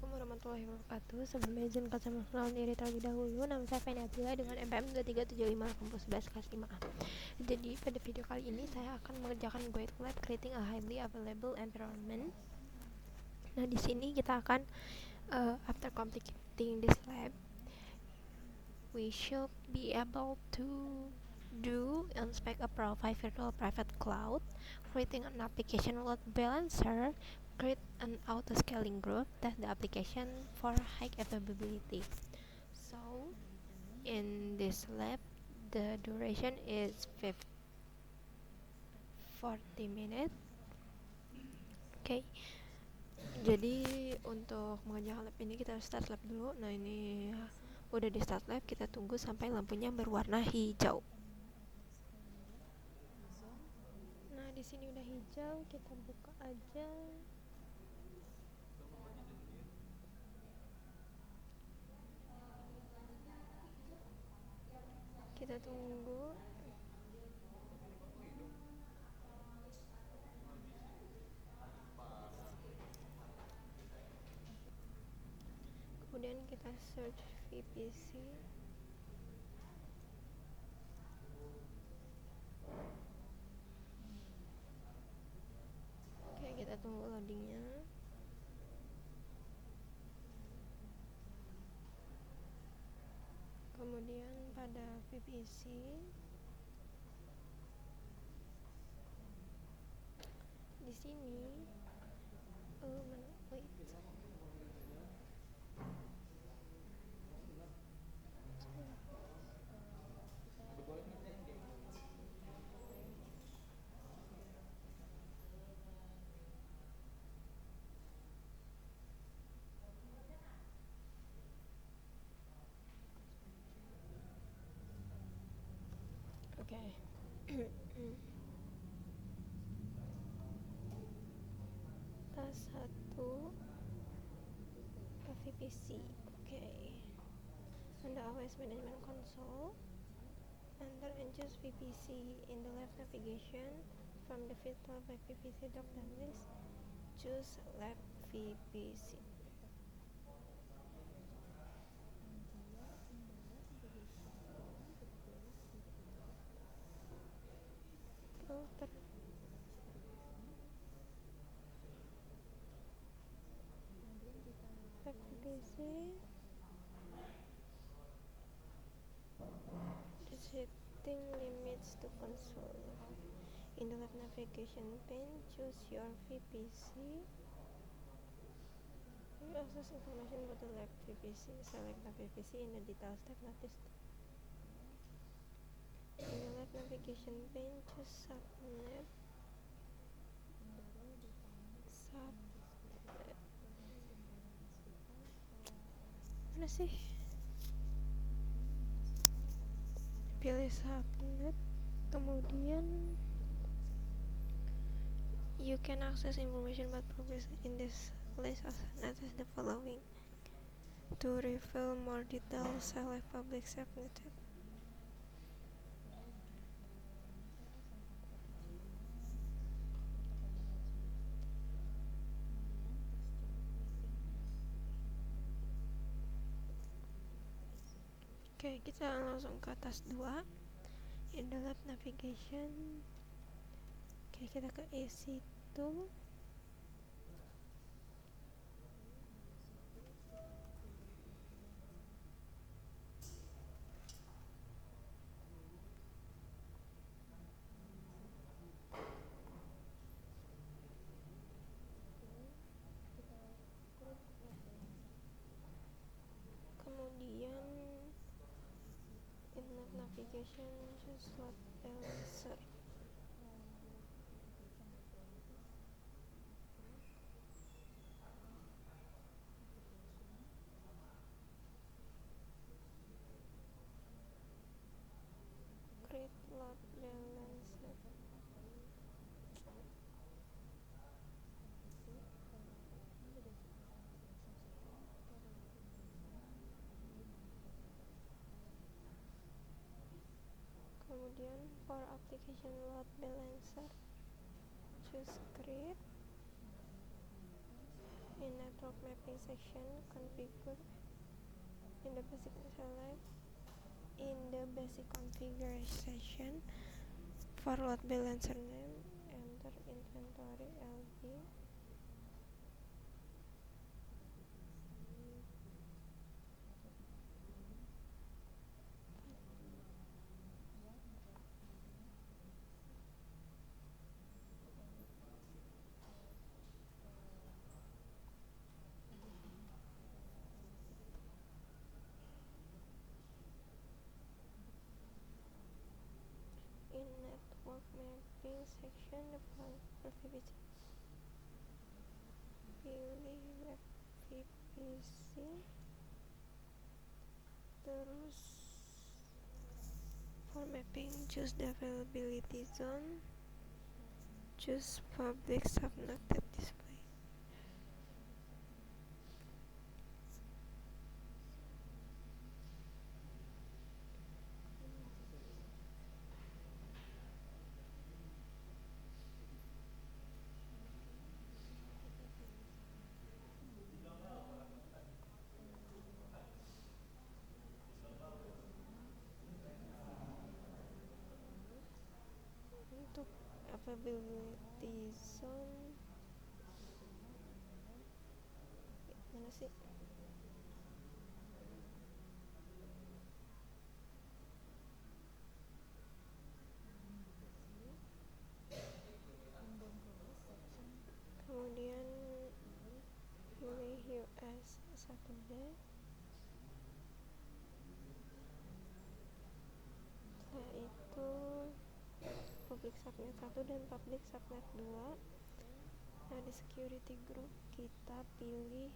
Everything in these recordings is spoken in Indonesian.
Assalamualaikum warahmatullahi wabarakatuh. Sebelumnya izinkan saya memperkenalkan diri terlebih dahulu. Nama saya Feni Abdillah dengan NPM 2375 kampus 11 kelas 5A. Jadi pada video kali ini saya akan mengerjakan guide lab creating a highly available environment. Nah, di sini kita akan after completing this lab, we should be able to do inspect a profile virtual private cloud, creating an application load balancer, create an auto scaling group, test the application for high availability. So in this lab the duration is 40 minutes. Okay, jadi untuk mengerjakan lab ini kita start lab dulu. Nah, ini udah di start lab, kita tunggu sampai lampunya berwarna hijau. Nah, di sini udah hijau, kita buka aja. Kita tunggu. Kemudian kita search VPC. Oke, kita tunggu loadingnya. Kemudian pada VPC di sini wait. Oke. Tas 1 VPC. Oke. Under AWS Management Console, enter and choose VPC in the left navigation from the virtual by VPC drop-down list. Choose lab VPC. Filter. Lab VPC. The setting limits to console. In the left navigation pane, choose your VPC. You access information about the lab VPC. Select the VPC in the details tab. Notice. In the left navigation pane, choose subnet. Mana sih? Pilih subnet. Kemudian you can access information about progress in this list as the following. To reveal more details, select public subnet. Oke, kita langsung ke atas 2. In the left navigation. Oke, kita ke EC2. Kemudian in left navigation, choose load balancer. Create load balancer. Kemudian for application load balancer, choose create. In network mapping section, configure in the basic select in the basic configuration for load balancer name, enter inventory LB. In network mapping section, the VPC, pilih web VPC, terus for mapping choose the availability zone, choose public subnetted display. Untuk availability zone mana sih? Kemudian pilih US 1D, setelah itu public subnet 1 dan public subnet 2. Nah, di security group kita pilih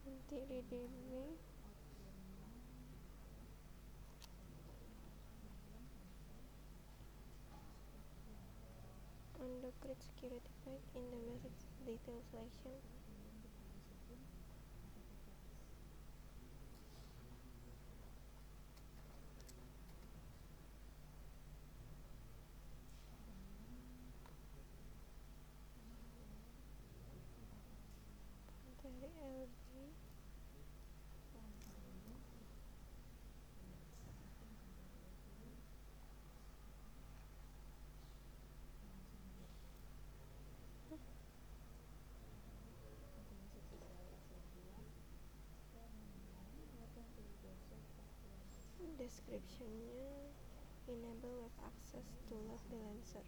nanti di DB under create security pack in the basic detail selection. Dari LG descriptionnya enable web access to load balancer.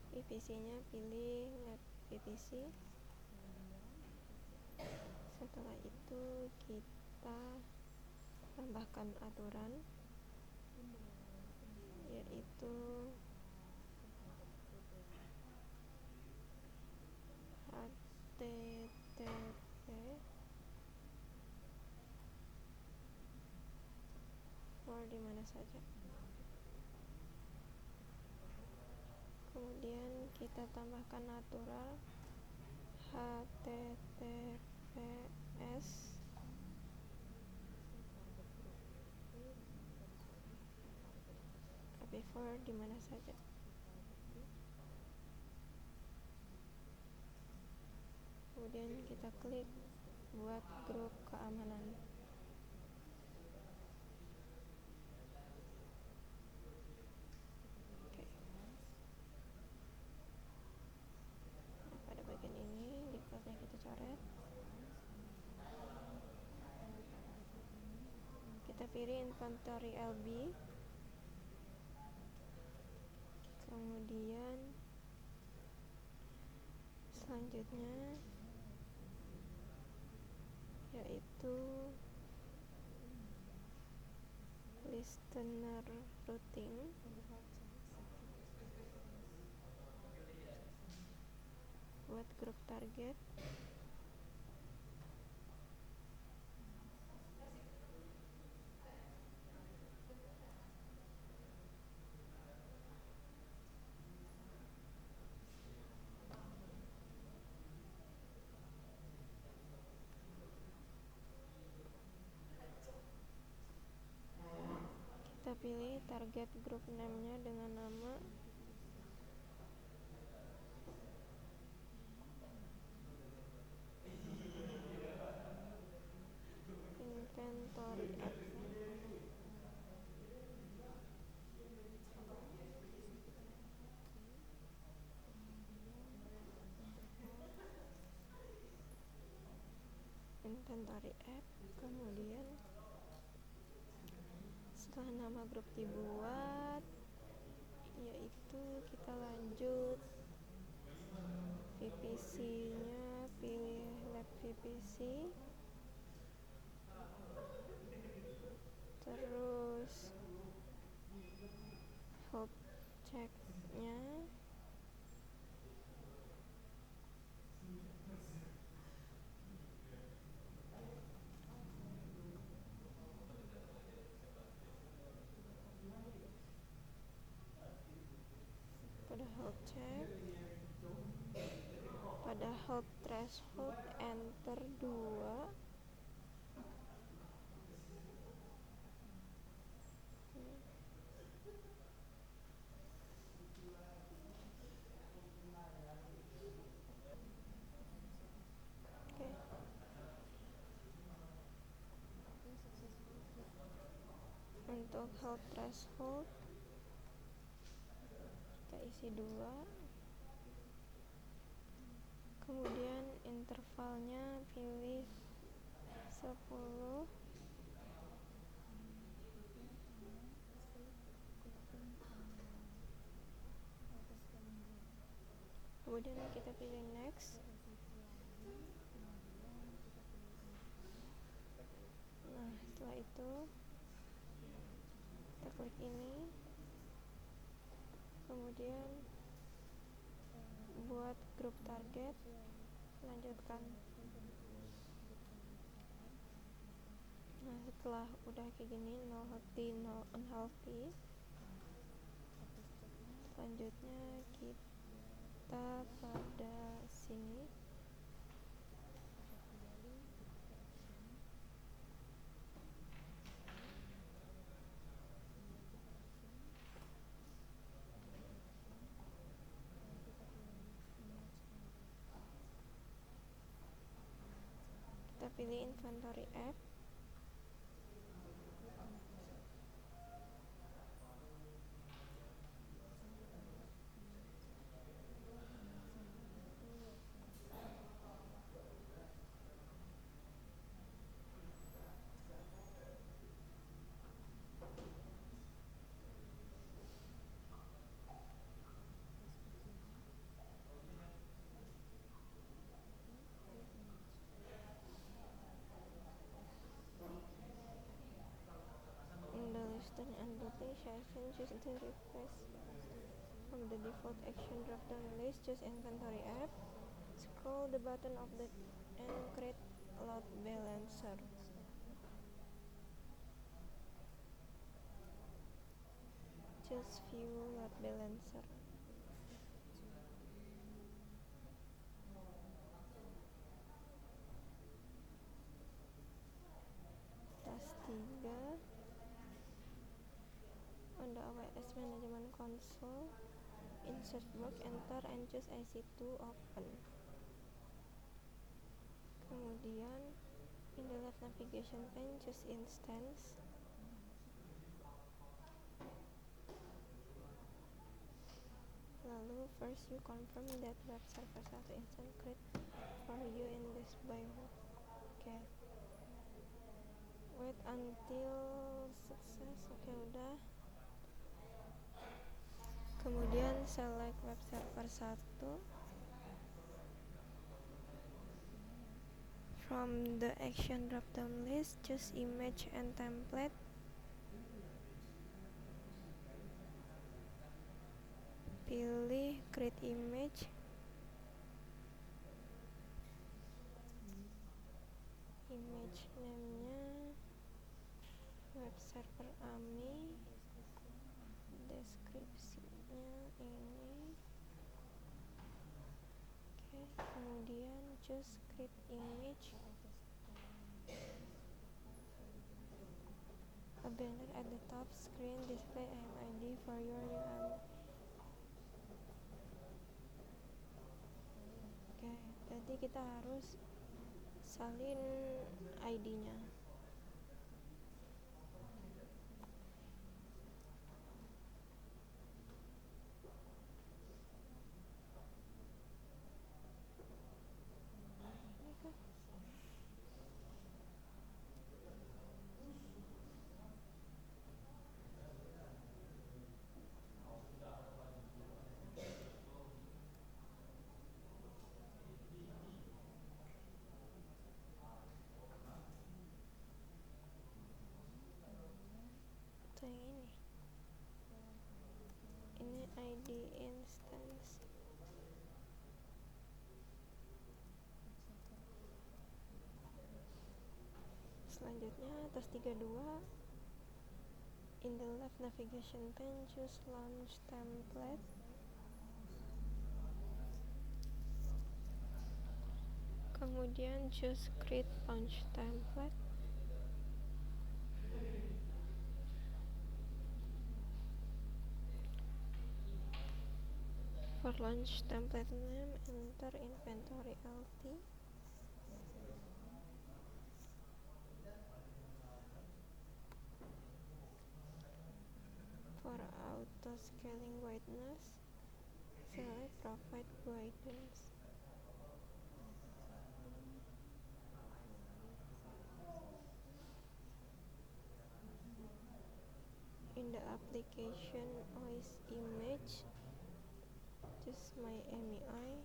VPC nya pilih web VPC. Setelah itu kita tambahkan aturan, yaitu HTTP for dimana saja. Kemudian kita tambahkan aturan HTTPS before dimana saja. Kemudian kita klik buat grup keamanan. Oke. Nah, pada bagian ini defaultnya kita coret. Kita pilih inventory LB. Kemudian selanjutnya yaitu listener routing buat grup target. pilih target group name-nya dengan nama inventory app. Kemudian setelah nama grup dibuat, yaitu kita lanjut VPC-nya, pilih lab VPC, terus health check-nya, pada health check, pada health threshold enter 2. Oke. Untuk health threshold kita isi 2. Kemudian intervalnya pilih 10. Kemudian kita pilih next. Nah, setelah itu kita klik ini, kemudian buat grup target, lanjutkan. Nah, setelah udah kayak gini, null healthy, null unhealthy, selanjutnya kita pada sini kita pilih inventory app. In the listing and booting section, choose the request from the default action drop-down list. Choose inventory app. Scroll the button of the and create load balancer. Choose view load balancer. Task 3. On the OS management console, in search box enter and choose IC2 open. Kemudian in the left navigation pane, choose instance. Lalu first you confirm that web server 1 instance create for you in this by hook. Oke. Wait until sukses. Oke, udah. Kemudian select web server 1. From the action drop down list, choose image and template. Pilih create image. Image name-nya web server AMI. Deskripsinya ini. Oke, kemudian choose create image. banner at the top screen display IMID for your new Oke, jadi kita harus salin ID-nya. Atau yang ini ID instance. Selanjutnya atas 32 in the left navigation pane choose launch template. Kemudian choose create launch template. For launch template name, enter inventory LT. For auto scaling guidance, select provide guidance. In the application OS image, choose my MEI.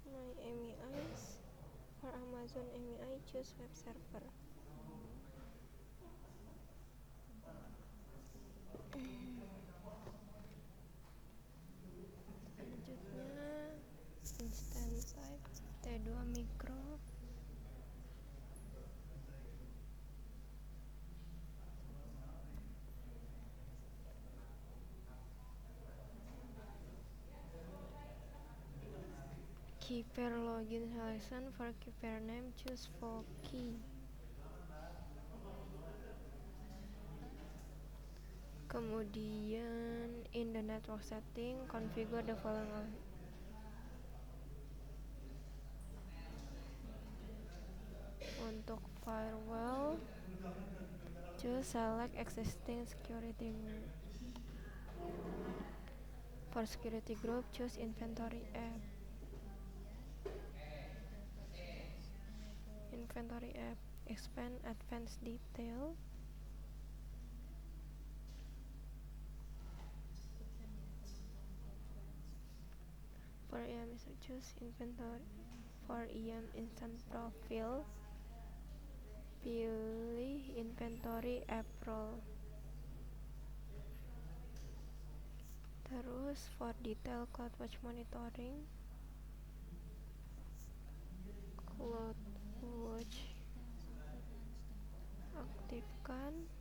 My MEIs. For Amazon MEI, choose web server. Selanjutnya instance type T2 micro. Key pair login selection. For key pair name, choose for key. Kemudian in the network setting, configure the following. Untuk firewall, choose select existing security group. For security group, choose inventory app. Inventory app, expand advanced detail. For IAM, choose inventory. For IAM instant profile, pilih inventory app role. Terus for detail CloudWatch monitoring, CloudWatch aktifkan.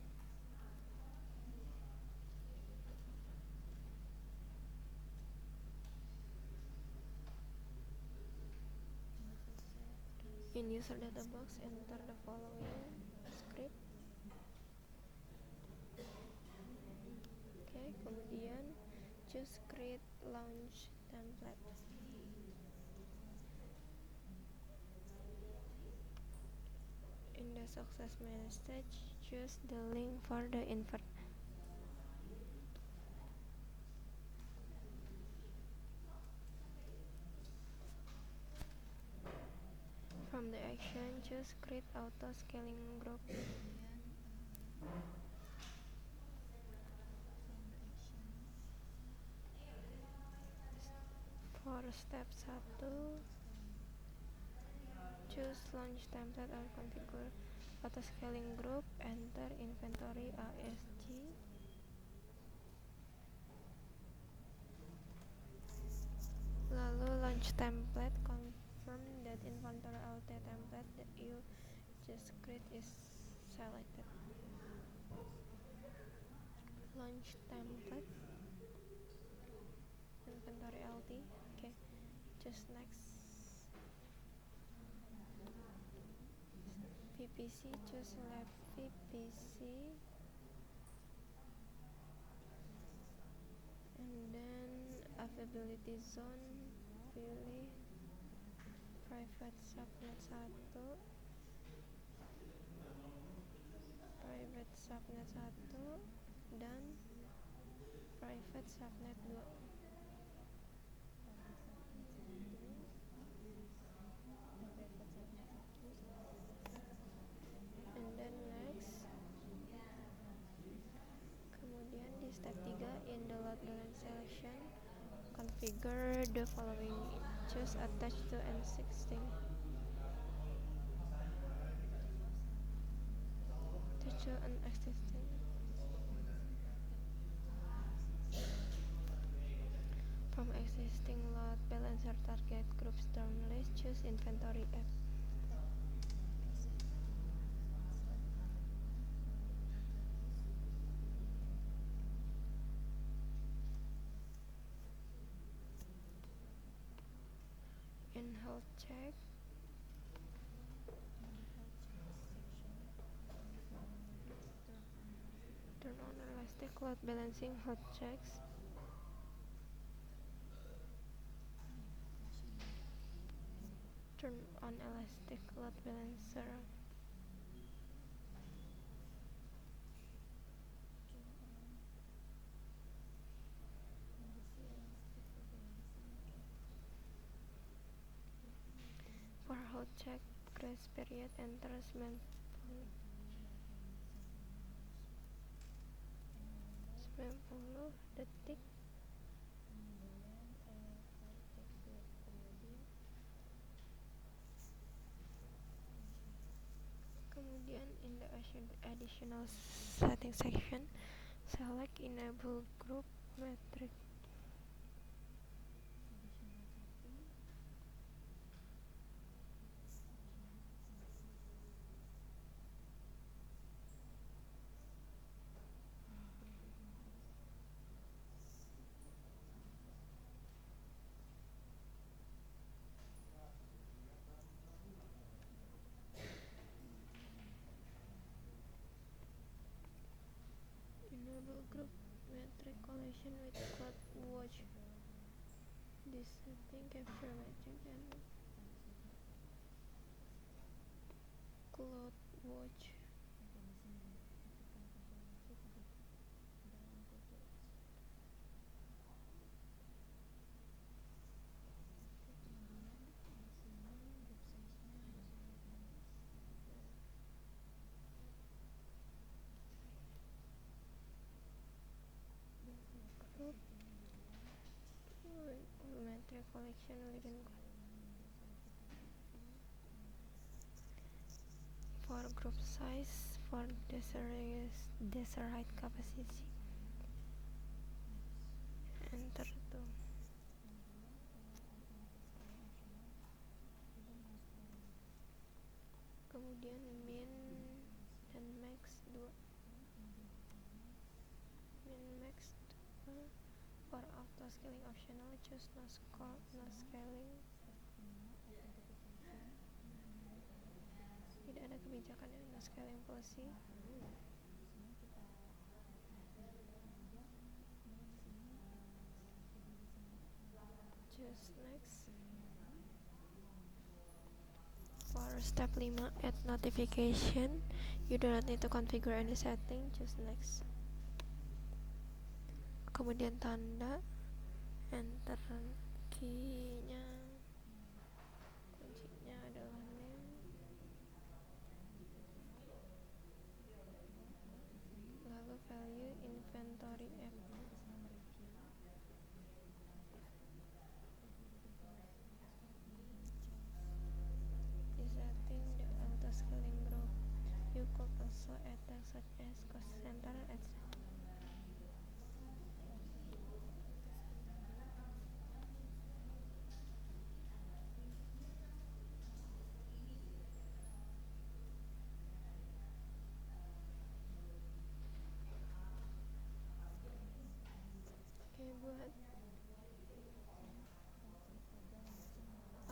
In user data box, enter the following script. Oke, kemudian choose create launch template. In the success message, choose the link for the invert. From the action, choose create auto scaling group. For step 1, choose launch template or configure auto scaling group, enter inventory ASG. Lalu launch template, confirm that inventory LT template that you just create is selected. Launch template, inventory LT. Okay, choose next. PC, choose Levy PC, and then availability zone, pilih private subnet 1, dan private subnet 2. And then next. Kemudian di step 3 in the load balance selection, configure the following. Choose attach to existing. To an existing. From existing load balancer target groups term list, choose inventory app. In health check, turn on elastic load balancing health checks. Turn on elastic load balancer. For health check, grace period enter 90 detik. Kemudian in the additional setting section, select enable group metric. Enable group metric collection with CloudWatch. This setting capture metric and CloudWatch. Group metric collection within for group size, for desired capacity. Enter 2. Kemudian min dan max 2. Min max 2. For auto scaling optional, choose no scaling. Tidak ada kebijakan yang no scaling policy. Choose next. For step 5, add notification. You do not need to configure any setting. Choose next. Kemudian tanda, enter key-nya, kuncinya adalah name, lalu value inventory app. Di setting the auto scaling group, you could also add text such as cost center, etc. Buat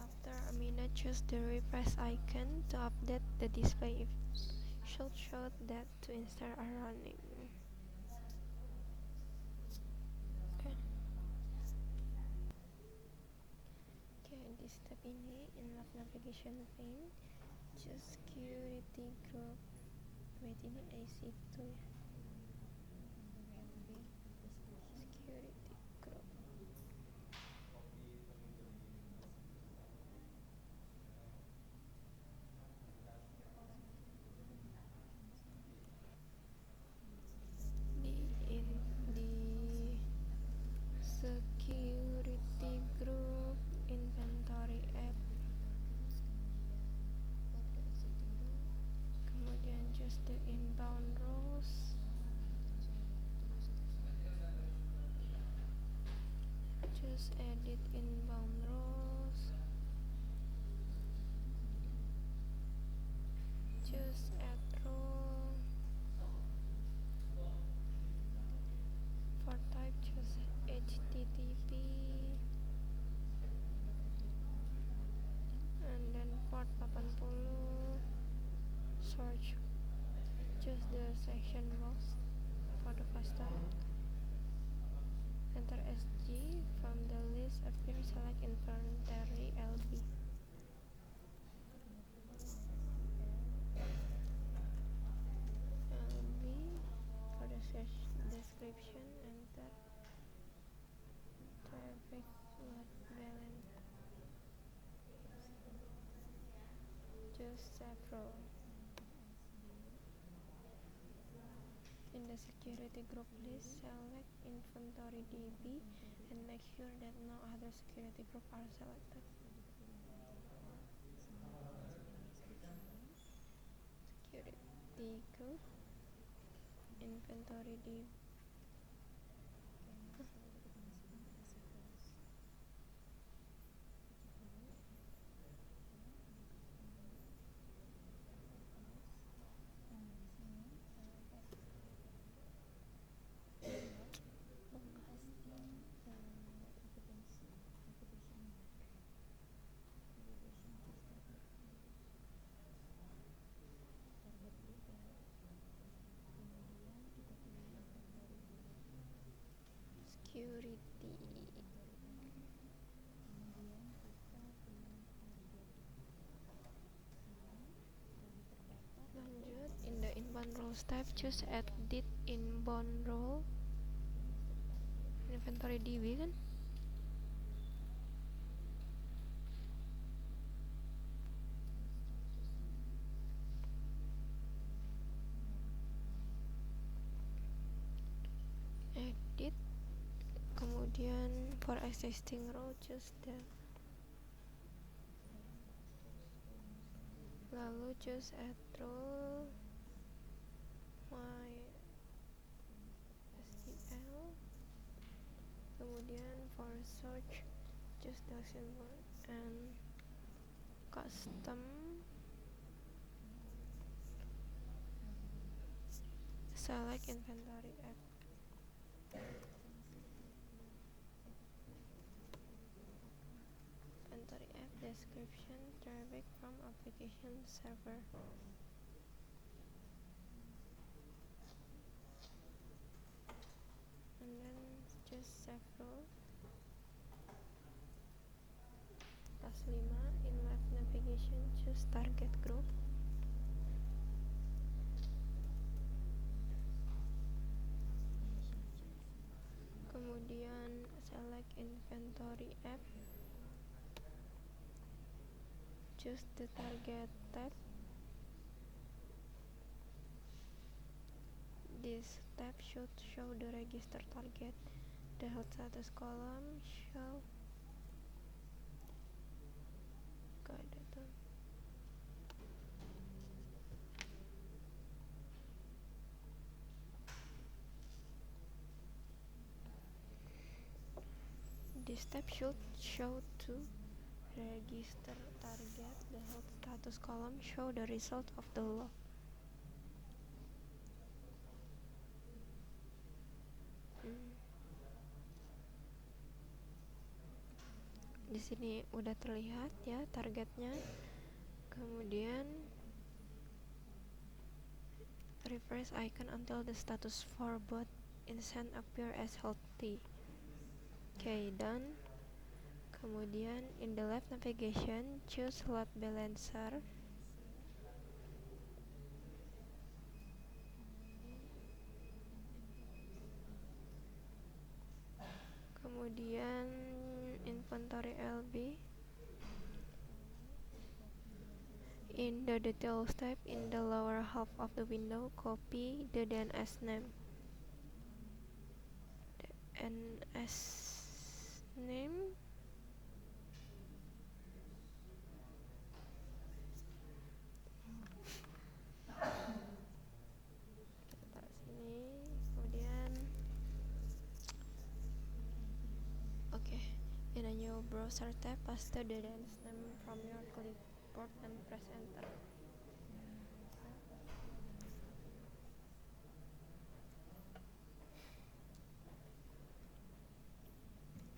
after a minute choose the refresh icon to update the display if should that to install are running. Okay. Di step ini in left navigation pane choose security group. Wait, ini IC2 ya. Security group. Di security group inventory app, kemudian choose the inbound rows, choose edit inbound rows, choose add row. For type choose HTTP, and then port 80, search, choose the section box for the custom, enter SG from the list appear, select inventory LB. For the search description, enter traffic load balance, choose several. In the security group list, select inventory DB and make sure that no other security group are selected. Security group inventory DB. Security. Lanjut, in the inbound roles tab, choose edit inbound role, inventory DB kan. Edit, kemudian for existing row choose the, lalu choose add role my STL, kemudian for search choose the symbol and custom, select inventory app. Inventory app description, traffic from application server. And then choose several. Task 5, in left navigation choose target group. Kemudian select inventory app, choose the target tab. This tab should show the register target. The health status column show guided. This tab should show to register target. The health status column show the result of the log. This sini udah terlihat ya targetnya. Kemudian refresh icon until the status for both instance appear as healthy. Okay, done. Kemudian in the left navigation choose load balancer. Kemudian inventory LB. In the details tab in the lower half of the window, copy the DNS name. DNS name kita taruh sini. Kemudian in a new browser tab, paste the DNS name from your clipboard and press enter.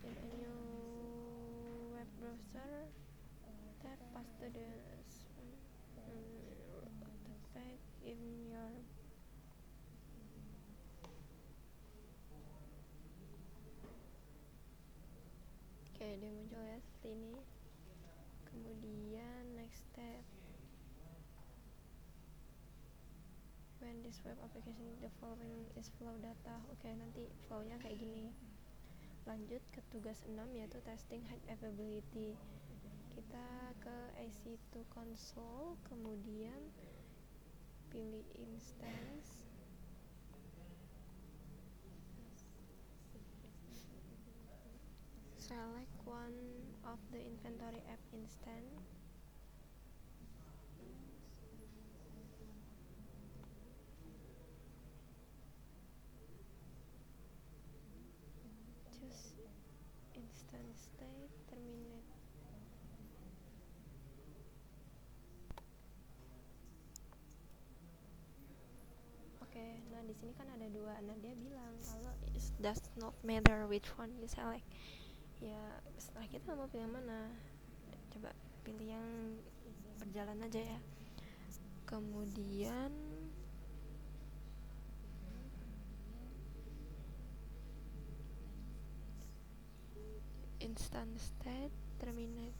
In a new web browser tab, paste the DNS tag in your dia muncul ya seperti ini. Kemudian next step, when this web application the following is flow data. Nanti flownya kayak gini. Lanjut ke tugas 6 yaitu testing high availability. Kita ke EC2 console, kemudian pilih instance, select one of the inventory app instance, choose instance state, terminate. Nah di sini kan ada dua. Nah dia bilang kalau it does not matter which one you select. Ya setelah kita mau pilih yang mana, coba pilih yang berjalan aja ya. Kemudian instance state, terminate.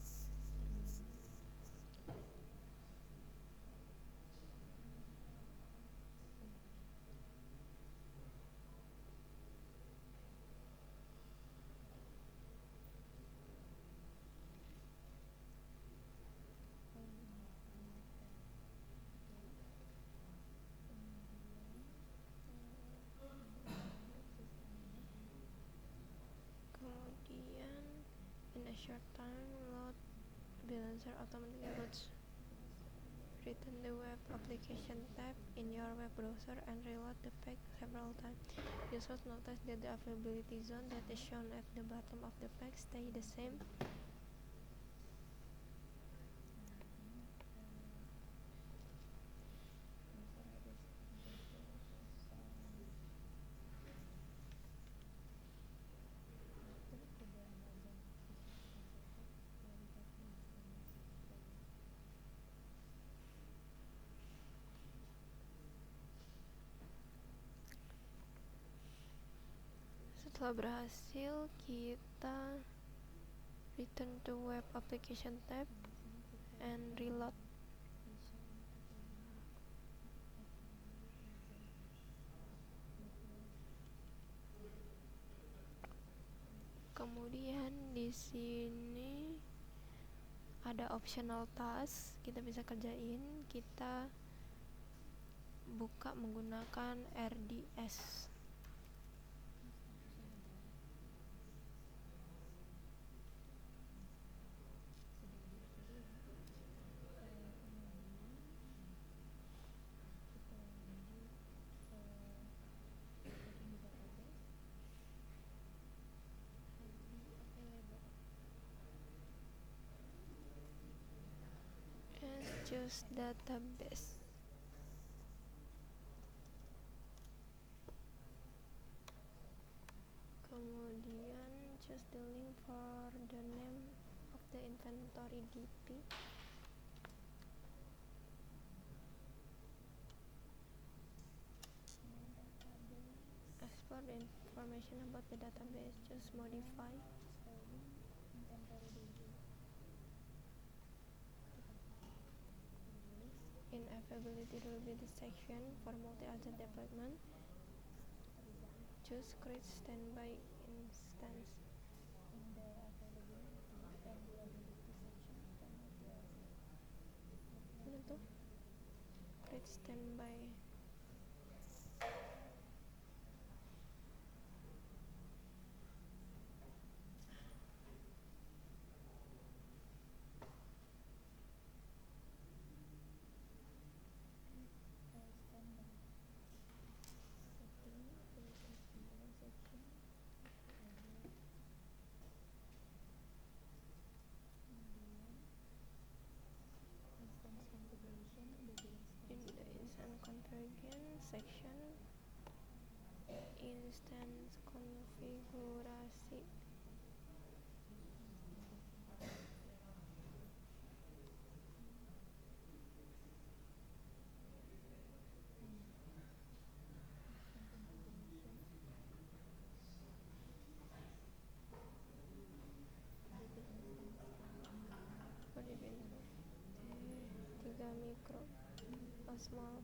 Kemudian in a short time load balancer automatically loads. Return the web application tab in your web browser and reload the page several times. You should notice that the availability zone that is shown at the bottom of the page stay the same. Setelah berhasil, kita return to web application tab and reload. Kemudian di sini ada optional task, kita bisa kerjain. Kita buka menggunakan RDS. Choose database. Kemudian choose the link for the name of the inventory DP. Explore the information about the database. Choose modify. In availability will be the section for multi-agent deployment. Choose create standby instance. Ini tuh create standby. In the instance configuration section, instance konfigurasi. Tiga mikro, small,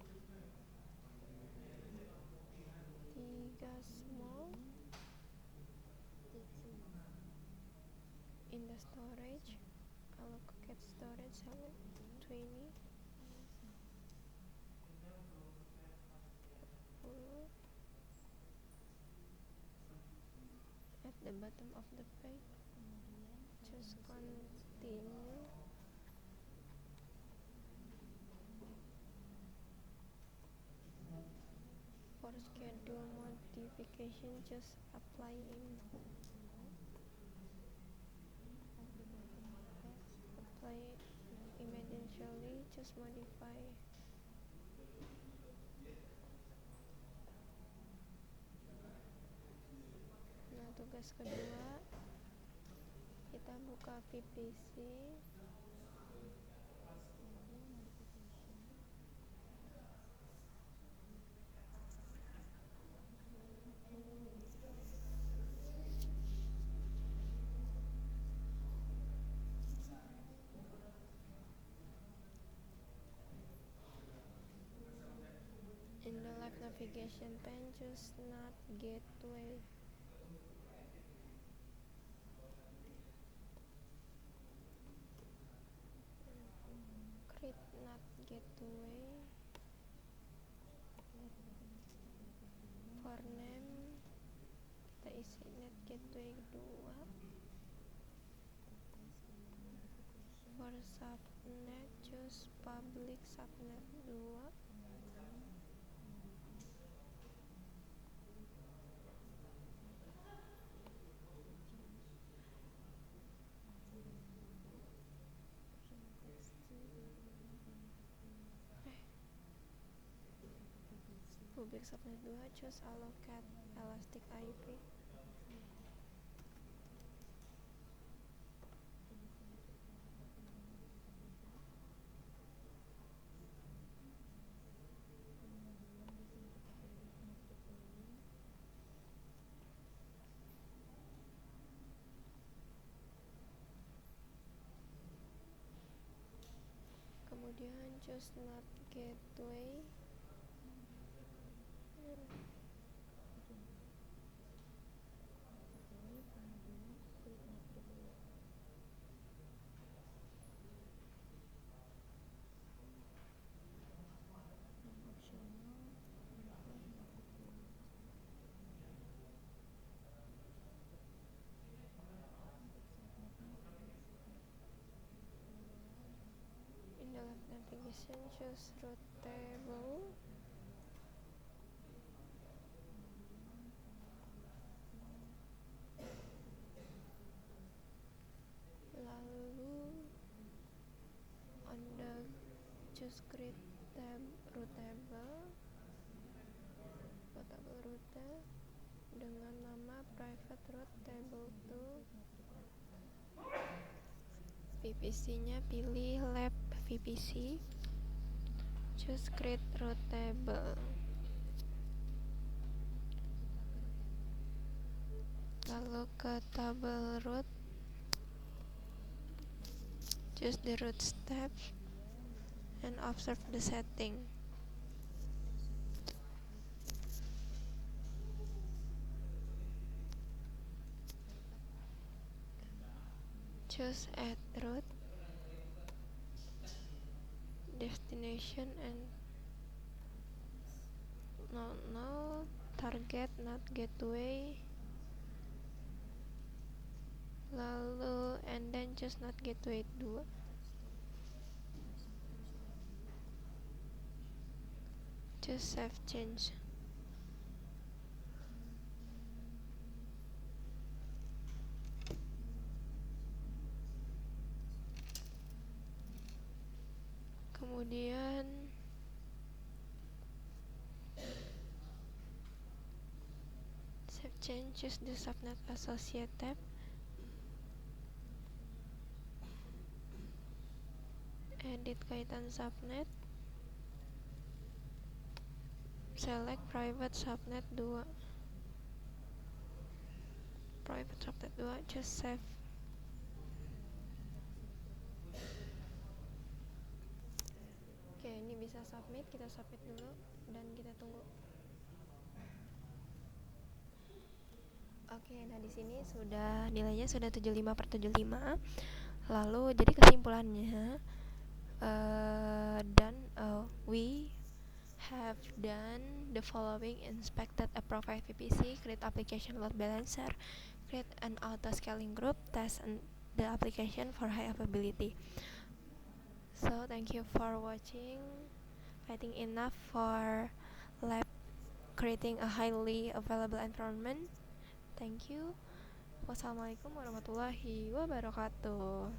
3 small. In the storage, allocate storage 20. At the bottom of the page, choose continue. For schedule modification, choose apply in. Apply immediately, choose modify. Nah, tugas kedua, kita buka VPC. In the live navigation pane, choose NAT gateway. Create NAT gateway. For name, kita isi NAT gateway 2. For subnet, choose public subnet 2. Public subnet 2, choose allocate elastic IP. Kemudian choose NAT gateway. In the live navigation, choose route table. Lalu on the choose create route table, route dengan nama private route table 2. VPC nya pilih lab VPC, choose create root table, lalu ke table root, choose the root step and observe the setting. Choose add root, destination and no, target not gateway, lalu and then choose not gateway 2. Choose save change. Kemudian save change, choose the subnet associate tab, edit kaitan subnet, select private subnet 2, choose save. Oke, ini bisa submit, kita submit dulu dan kita tunggu. Oke, nah di sini sudah nilainya sudah 75/75. Lalu jadi kesimpulannya we have done the following: inspected a profile VPC, create application load balancer, create an auto scaling group, test the application for high availability. So thank you for watching. I think enough for lab creating a highly available environment. Thank you. Wassalamualaikum warahmatullahi wabarakatuh.